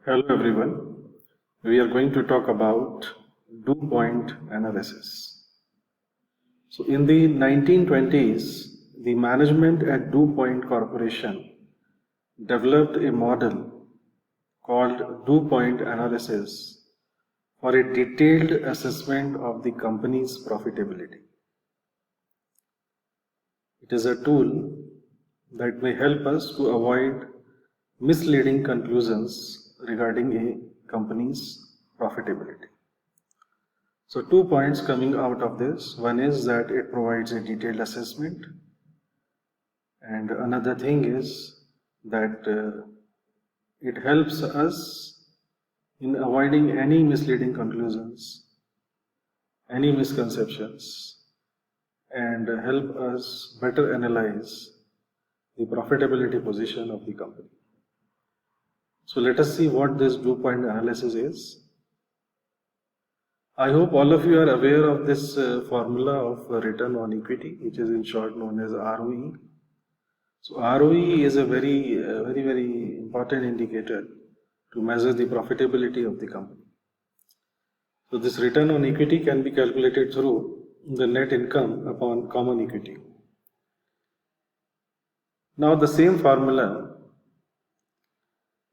Hello everyone. We are going to talk about dew point analysis. So in the 1920s, the management at Dew Point Corporation developed a model called dew point analysis for a detailed assessment of the company's profitability. It is a tool that may help us to avoid misleading conclusions regarding a company's profitability. So, 2 points coming out of this. One is that it provides a detailed assessment, and another thing is that it helps us in avoiding any misleading conclusions, any misconceptions, and help us better analyze the profitability position of the company. So let us see what this dew point analysis is. I hope all of you are aware of this formula of return on equity, which is in short known as ROE. So ROE is a very important indicator to measure the profitability of the company. So this return on equity can be calculated through the net income upon common equity. Now the same formula,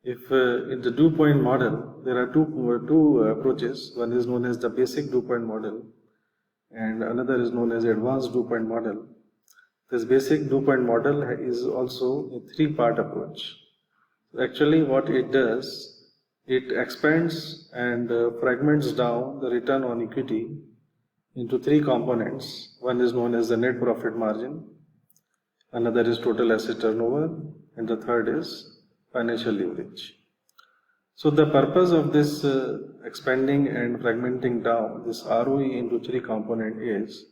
if in the dew point model, there are two approaches. One is known as the basic dew point model, and another is known as advanced dew point model. This basic dew point model is also a three-part approach. Actually, what it does, it expands and fragments down the return on equity into three components. One is known as the net profit margin, another is total asset turnover, and the third is financial leverage. So the purpose of this expanding and fragmenting down this ROE into three components is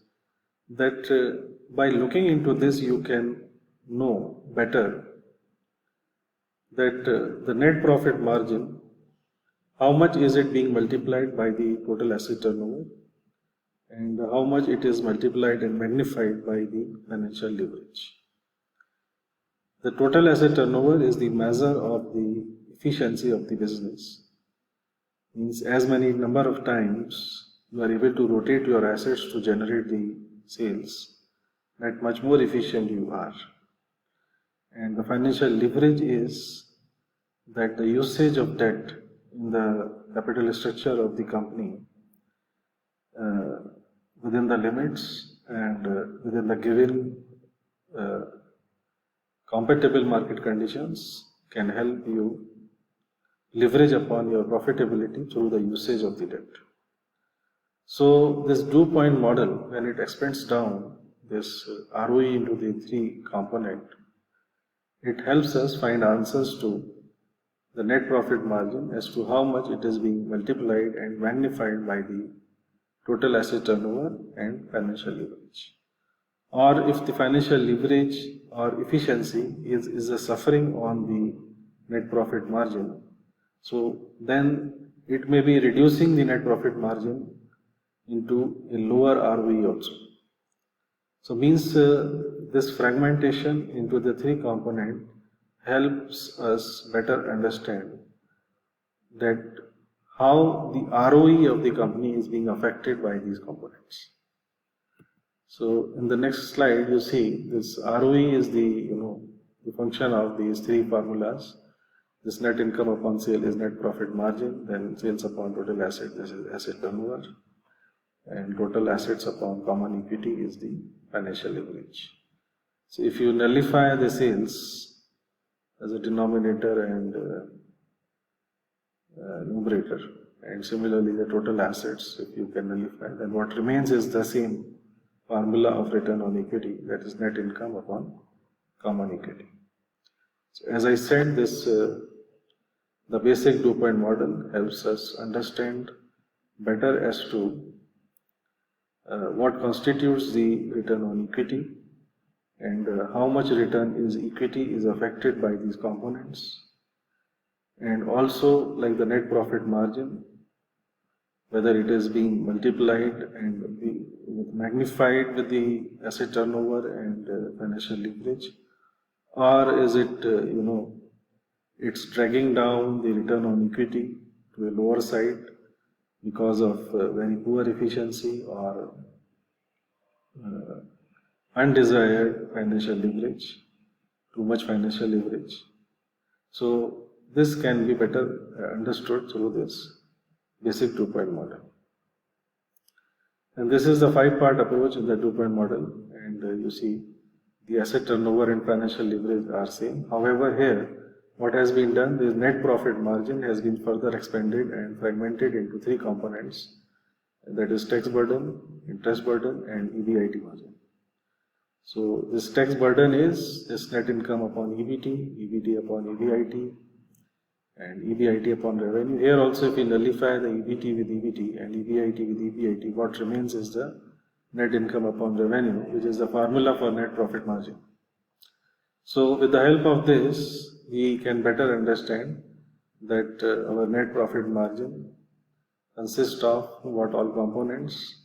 that by looking into this you can know better that the net profit margin, how much is it being multiplied by the total asset turnover, and how much it is multiplied and magnified by the financial leverage. The total asset turnover is the measure of the efficiency of the business. Means as many number of times you are able to rotate your assets to generate the sales, that much more efficient you are. And the financial leverage is that the usage of debt in the capital structure of the company within the limits and within the given compatible market conditions can help you leverage upon your profitability through the usage of the debt. So this dew point model, when it expands down this ROE into the three component, it helps us find answers to the net profit margin as to how much it is being multiplied and magnified by the total asset turnover and financial leverage. Or if the financial leverage or efficiency is a suffering on the net profit margin, so then it may be reducing the net profit margin into a lower ROE also. So means this fragmentation into the three component helps us better understand that how the ROE of the company is being affected by these components. So in the next slide you see this ROE is the the function of these three formulas. This net income upon sale is net profit margin, then sales upon total asset, this is asset turnover, and total assets upon common equity is the financial leverage. So if you nullify the sales as a denominator and numerator, and similarly the total assets, if you can nullify, then what remains is the same formula of return on equity, that is net income upon common equity. So as I said, this the basic dew point model helps us understand better as to what constitutes the return on equity and how much return is equity is affected by these components, and also like the net profit margin, whether it is being multiplied and magnified with the asset turnover and financial leverage, or is it it's dragging down the return on equity to a lower side because of very poor efficiency or undesired financial leverage, too much financial leverage. So this can be better understood through this basic 2-point model. And this is the 5-part approach in the 2-point model, and you see the asset turnover and financial leverage are same. However, here what has been done is net profit margin has been further expanded and fragmented into 3 components, that is tax burden, interest burden, and EBIT margin. So this tax burden is this net income upon EBT, EBT upon EBIT, and EBIT upon revenue. Here also, if we nullify the EBT with EBT and EBIT with EBIT, what remains is the net income upon revenue, which is the formula for net profit margin. So with the help of this, we can better understand that our net profit margin consists of what all components.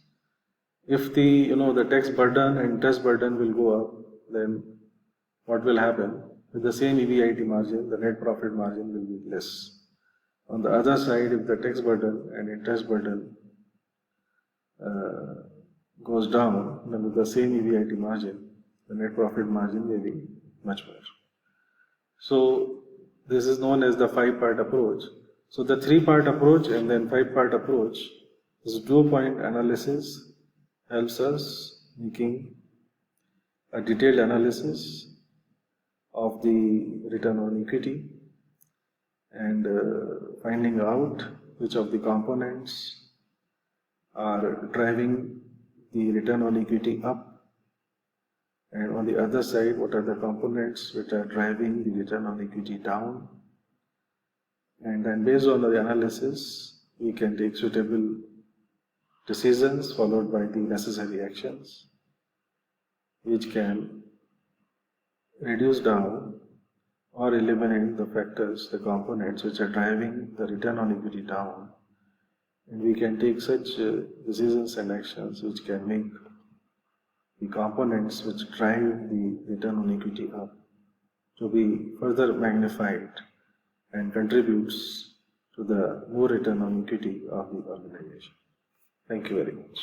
If the tax burden and interest burden will go up, then what will happen? With the same EBIT margin, the net profit margin will be less. On the other side, if the tax burden and interest burden goes down, then with the same EBIT margin, the net profit margin may be much better. So this is known as the 5-part approach. So the 3-part approach and then 5-part approach is 2-point analysis helps us making a detailed analysis of the return on equity and finding out which of the components are driving the return on equity up, and on the other side what are the components which are driving the return on equity down, and then based on the analysis we can take suitable decisions followed by the necessary actions which can reduce down or eliminate the factors, the components which are driving the return on equity down, and we can take such decisions and actions which can make the components which drive the return on equity up to be further magnified and contributes to the more return on equity of the organization. Thank you very much.